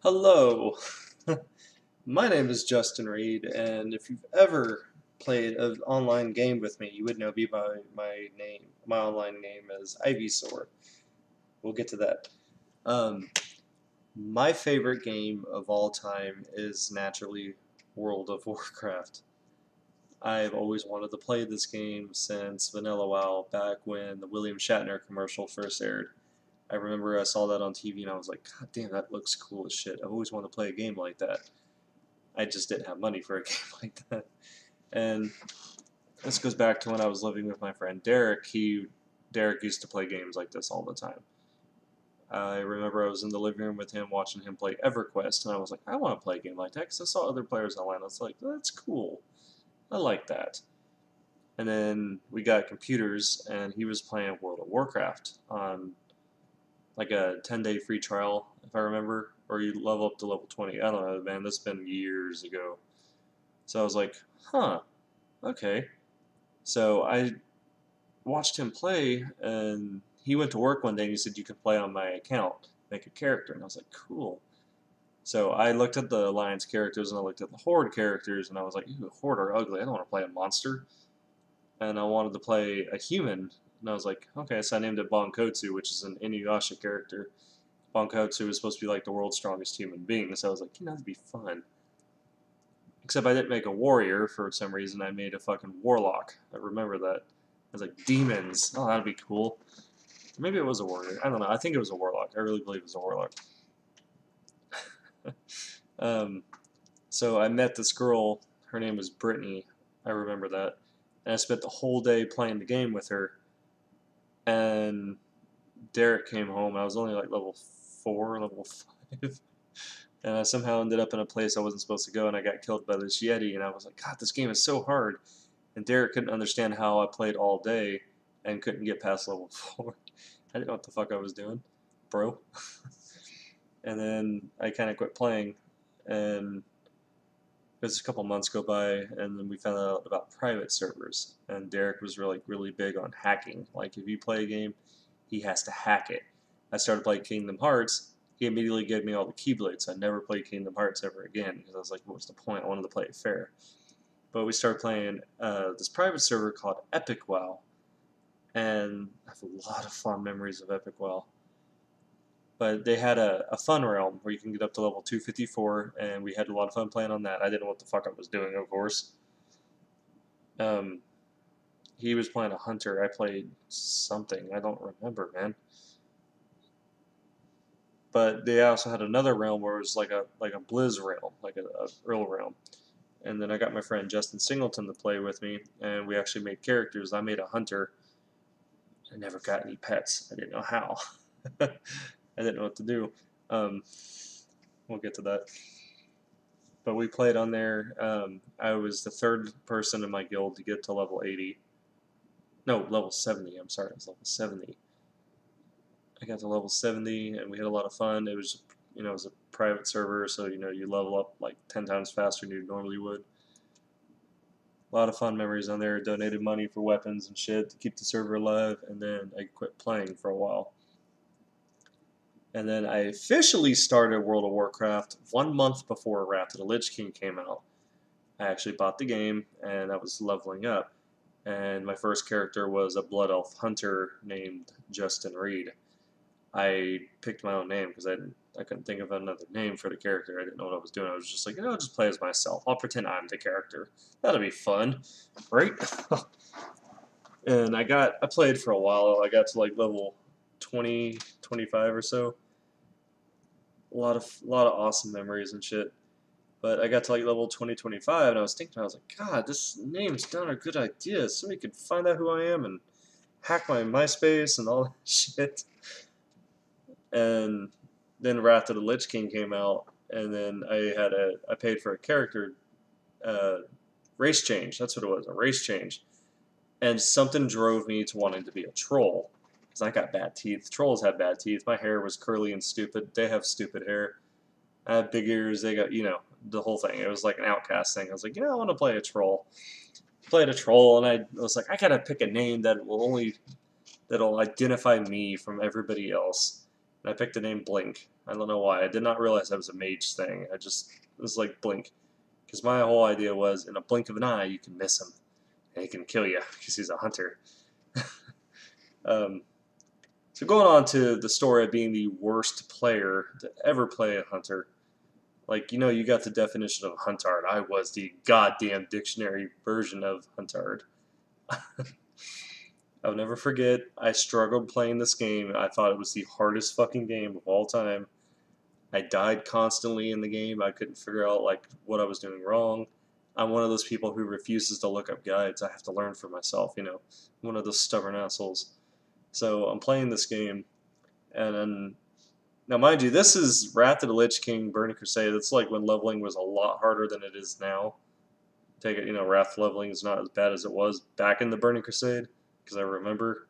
Hello, my name is Justin Reed, and if you've ever played an online game with me, you would know me by my name. My online name is Ivysaur. We'll get to that. Um, my favorite game of all time is naturally World of Warcraft. I've always wanted to play this game since Vanilla WoW, back when the William Shatner commercial first aired. I remember I saw that on TV and I was like, God damn, that looks cool as shit. I've always wanted to play a game like that. I just didn't have money for a game like that. And this goes back to when I was living with my friend Derek. Derek used to play games like this all the time. I remember I was in the living room with him watching him play EverQuest, and I was like, I want to play a game like that because I saw other players online. I was like, that's cool. I like that. And then we got computers, and he was playing World of Warcraft on like a 10-day free trial, if I remember, or you level up to level 20. I don't know, man. This has been years ago. So I was like, huh, okay. So I watched him play, and he went to work one day and he said, you can play on my account, make a character. And I was like, cool. So I looked at the Alliance characters and I looked at the Horde characters, and I was like, ew, Horde are ugly. I don't want to play a monster. And I wanted to play a human. And I was like, okay, so I named it Bonkotsu, which is an Inuyasha character. Bonkotsu is supposed to be like the world's strongest human being. So I was like, that'd be fun. Except I didn't make a warrior for some reason. I made a fucking warlock. I remember that. I was like, demons. Oh, that'd be cool. Maybe it was a warrior. I don't know. I think it was a warlock. I really believe it was a warlock. um, so I met this girl. Her name was Brittany. I remember that. And I spent the whole day playing the game with her. And Derek came home. I was only like level 4, level 5. And I somehow ended up in a place I wasn't supposed to go, and I got killed by this Yeti, and I was like, God, this game is so hard. And Derek couldn't understand how I played all day and couldn't get past level 4. I didn't know what the fuck I was doing, bro. And then I kind of quit playing, and it was a couple months go by, and then we found out about private servers, and Derek was really big on hacking. Like, if you play a game, he has to hack it. I started playing Kingdom Hearts. He immediately gave me all the Keyblades. I never played Kingdom Hearts ever again because I was like, what's the point? I wanted to play it fair. But we started playing this private server called Epic WoW, and I have a lot of fond memories of Epic WoW. But they had a fun realm where you can get up to level 254, and we had a lot of fun playing on that. I didn't know what the fuck I was doing, of course. Um, he was playing a hunter. I played something. I don't remember, man. But they also had another realm where it was like a Blizz realm, like a real realm. And then I got my friend Justin Singleton to play with me, and we actually made characters. I made a hunter. I never got any pets. I didn't know how. I didn't know what to do. Um, we'll get to that. But we played on there. I was the third person in my guild to get to level 80. No, level 70. I'm sorry, it was level 70. I got to level 70, and we had a lot of fun. It was, it was a private server, so you level up like 10 times faster than you normally would. A lot of fun memories on there. Donated money for weapons and shit to keep the server alive, and then I quit playing for a while. And then I officially started World of Warcraft 1 month before Wrath of the Lich King came out. I actually bought the game, and I was leveling up. And my first character was a Blood Elf Hunter named Justin Reed. I picked my own name because I couldn't think of another name for the character. I didn't know what I was doing. I was just like, I'll just play as myself. I'll pretend I'm the character. That'll be fun, right? And I played for a while. I got to like level 20, 25 or so. A lot of awesome memories and shit. But I got to like level 20, 25, and I was thinking, I was like, God, this name's not a good idea. Somebody could find out who I am and hack my MySpace and all that shit. And then Wrath of the Lich King came out, and then I paid for a character race change. That's what it was, a race change. And something drove me to wanting to be a troll, because I got bad teeth. Trolls have bad teeth. My hair was curly and stupid. They have stupid hair. I have big ears. They got, the whole thing. It was like an outcast thing. I was like, I want to play a troll. Played a troll, and I was like, I gotta pick a name that'll identify me from everybody else. And I picked the name Blink. I don't know why. I did not realize that was a mage thing. It was like Blink. Because my whole idea was, in a blink of an eye, you can miss him. And he can kill you, because he's a hunter. um, so going on to the story of being the worst player to ever play a hunter. Like, you got the definition of huntard. I was the goddamn dictionary version of huntard. I'll never forget, I struggled playing this game. I thought it was the hardest fucking game of all time. I died constantly in the game. I couldn't figure out like what I was doing wrong. I'm one of those people who refuses to look up guides. I have to learn for myself, one of those stubborn assholes. So I'm playing this game, and then, now mind you, this is Wrath of the Lich King Burning Crusade. It's like when leveling was a lot harder than it is now. Take it, Wrath leveling is not as bad as it was back in the Burning Crusade, because I remember.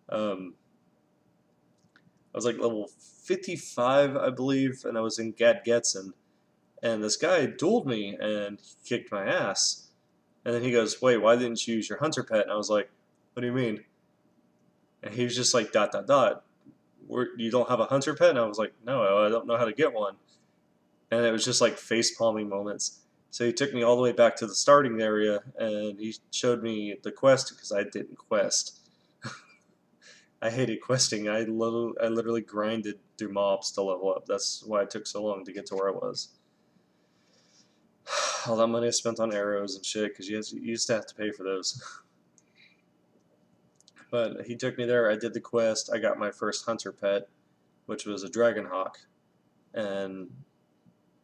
I was like level 55, I believe, and I was in Gadgetzin. And this guy dueled me, and he kicked my ass. And then he goes, wait, why didn't you use your hunter pet? And I was like, what do you mean? And he was just like, ... You don't have a hunter pet? And I was like, no, I don't know how to get one. And it was just like face-palming moments. So he took me all the way back to the starting area, and he showed me the quest, because I didn't quest. I hated questing. I literally grinded through mobs to level up. That's why it took so long to get to where I was. All that money I spent on arrows and shit, because you used to have to pay for those. But he took me there. I did the quest. I got my first hunter pet, which was a dragon hawk. And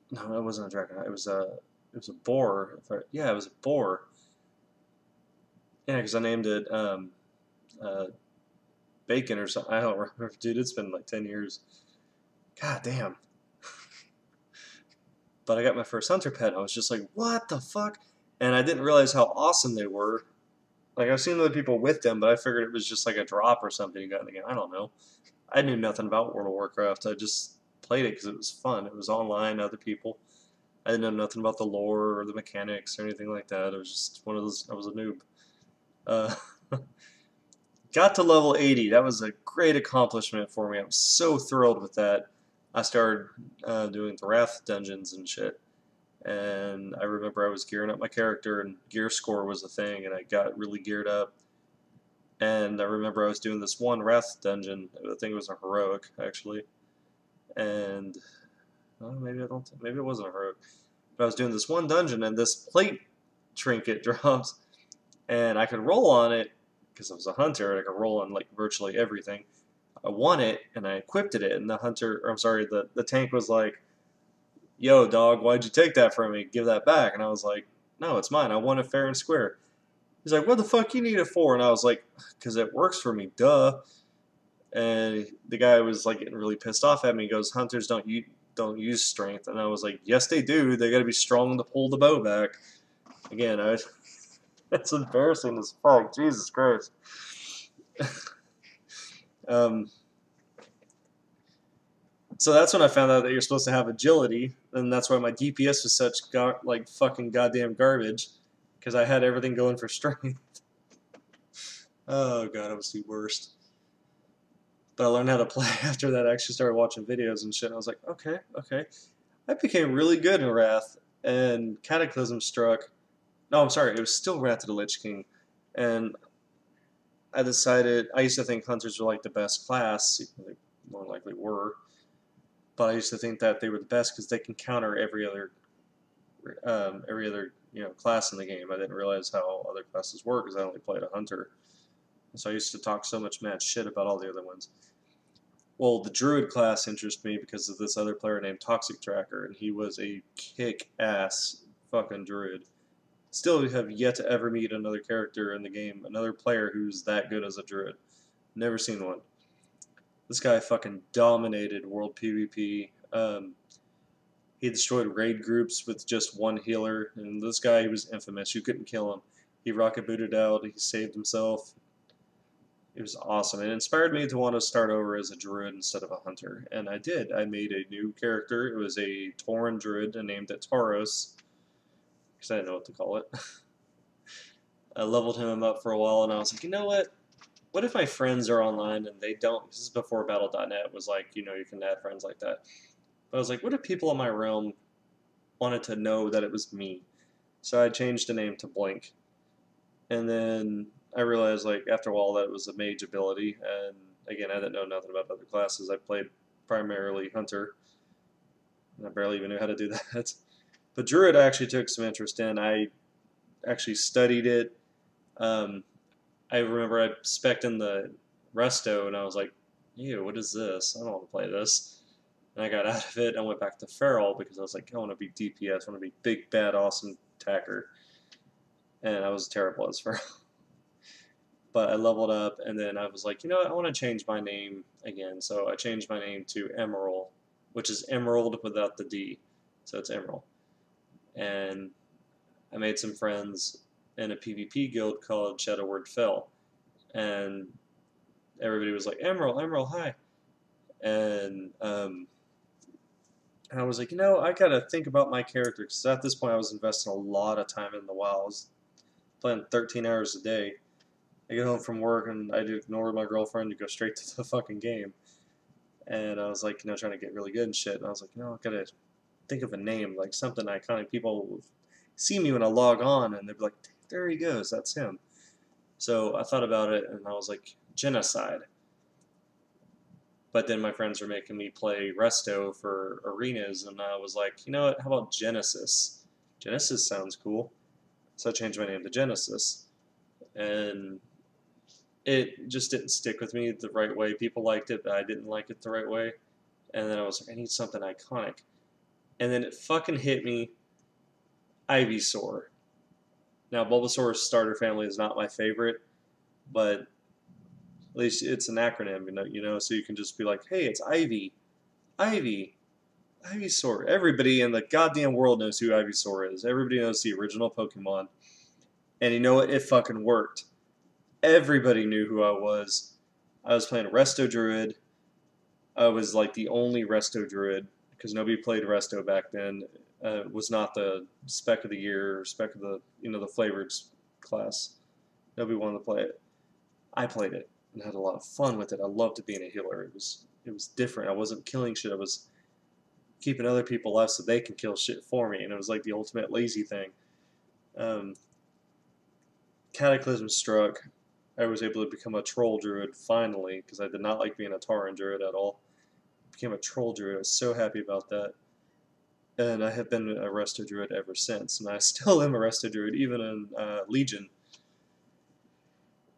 no, it wasn't a dragon hawk. It was a boar. Yeah, it was a boar. Yeah, because I named it Bacon or something. I don't remember, dude. It's been like 10 years. God damn. But I got my first hunter pet, and I was just like, what the fuck? And I didn't realize how awesome they were. Like, I've seen other people with them, but I figured it was just like a drop or something you got in the game. I don't know. I knew nothing about World of Warcraft. I just played it because it was fun. It was online, other people. I didn't know nothing about the lore or the mechanics or anything like that. It was just one of those, I was a noob. Got to level 80. That was a great accomplishment for me. I'm so thrilled with that. I started doing the Wrath dungeons and shit. And I remember I was gearing up my character, and gear score was a thing, and I got really geared up. And I remember I was doing this one Wrath dungeon. I think it was a heroic, actually. And well, maybe it wasn't a heroic. But I was doing this one dungeon, and this plate trinket drops, and I could roll on it because I was a hunter, and I could roll on like virtually everything. I won it, and I equipped it, and the tank was like, yo, dog, why'd you take that from me? Give that back. And I was like, no, it's mine. I won it fair and square. He's like, what the fuck you need it for? And I was like, because it works for me, duh. And the guy was like getting really pissed off at me. He goes, hunters don't use strength. And I was like, yes, they do. They got to be strong to pull the bow back. Again, that's embarrassing as fuck. Jesus Christ. So that's when I found out that you're supposed to have agility, and that's why my DPS was such fucking goddamn garbage, because I had everything going for strength. Oh god, I was the worst. But I learned how to play after that. I actually started watching videos and shit, and I was like, okay. I became really good in Wrath, and Cataclysm struck. No, I'm sorry, it was still Wrath of the Lich King, and I decided, I used to think hunters were like the best class, they more likely were. But I used to think that they were the best because they can counter every other class in the game. I didn't realize how other classes work because I only played a hunter. So I used to talk so much mad shit about all the other ones. Well, the druid class interested me because of this other player named Toxic Tracker, and he was a kick-ass fucking druid. Still have yet to ever meet another character in the game, another player who's that good as a druid. Never seen one. This guy fucking dominated world PvP. He destroyed raid groups with just one healer, and this guy, he was infamous. You couldn't kill him. He rocket booted out. He saved himself. It was awesome. It inspired me to want to start over as a druid instead of a hunter, and I did. I made a new character. It was a Tauren druid. I named it Tauros because I didn't know what to call it. I leveled him up for a while, and I was like, you know what? what if my friends are online and they don't? This is before Battle.net was like, you can add friends like that. But I was like, what if people in my realm wanted to know that it was me? So I changed the name to Blink. And then I realized, like, after a while that it was a mage ability. And again, I didn't know nothing about other classes. I played primarily Hunter. And I barely even knew how to do that. But Druid I actually took some interest in. I actually studied it. Um, I remember I spec'd in the Resto, and I was like, ew, what is this? I don't want to play this. And I got out of it. I went back to Feral because I was like, I want to be DPS. I want to be big, bad, awesome attacker. And I was terrible as Feral. But I leveled up, and then I was like, you know what? I want to change my name again. So I changed my name to Emerald, which is Emerald without the D. So it's Emerald. And I made some friends in a PvP guild called Shadowward Fell. And everybody was like, Emerald, Emerald, hi. And I was like, I gotta think about my character, because at this point I was investing a lot of time in the WoW. I was playing 13 hours a day. I get home from work and I'd ignore my girlfriend to go straight to the fucking game. And I was like, trying to get really good and shit. And I was like, I gotta think of a name, like something iconic. People will see me when I log on and they'd be like, there he goes, that's him. So I thought about it and I was like, Genocide. But then my friends were making me play Resto for arenas, and I was like, you know what, how about Genesis? Genesis sounds cool. So I changed my name to Genesis. And it just didn't stick with me the right way. People liked it, but I didn't like it the right way. And then I was like, I need something iconic. And then it fucking hit me, Ivysaur. Now, Bulbasaur's starter family is not my favorite, but at least it's an acronym, so you can just be like, hey, it's Ivy, Ivysaur. Everybody in the goddamn world knows who Ivysaur is. Everybody knows the original Pokemon. And you know what? It fucking worked. Everybody knew who I was. I was playing Resto Druid. I was like the only Resto Druid, because nobody played Resto back then. It was not the spec of the year or spec of the flavored class. Nobody wanted to play it. I played it and had a lot of fun with it. I loved being a healer. It was different. I wasn't killing shit. I was keeping other people alive so they can kill shit for me, and it was like the ultimate lazy thing. Cataclysm struck. I was able to become a troll druid finally, because I did not like being a Tauren druid at all. Became a troll druid. I was so happy about that. And I have been a Resto druid ever since, and I still am a Resto druid, even in Legion.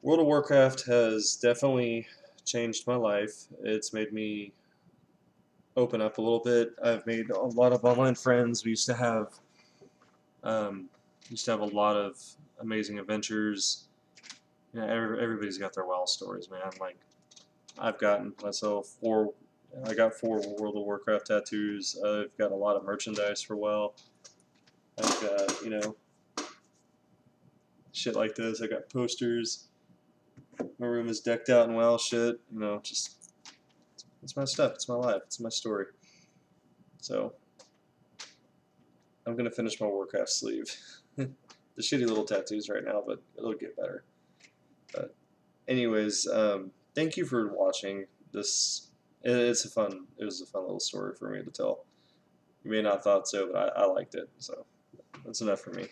World of Warcraft has definitely changed my life. It's made me open up a little bit. I've made a lot of online friends. We used to have a lot of amazing adventures. Everybody's got their WoW stories, man. Like, I've gotten myself I got 4 World of Warcraft tattoos. I've got a lot of merchandise for WoW. I've got, shit like this. I got posters. My room is decked out in WoW shit. Just, it's my stuff. It's my life. It's my story. So, I'm going to finish my Warcraft sleeve. The shitty little tattoos right now, but it'll get better. But anyways, thank you for watching this. It was a fun little story for me to tell. You may not have thought so, but I liked it, so that's enough for me.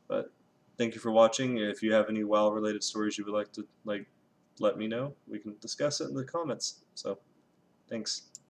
But thank you for watching. If you have any WoW related stories you would like to let me know, we can discuss it in the comments. So thanks.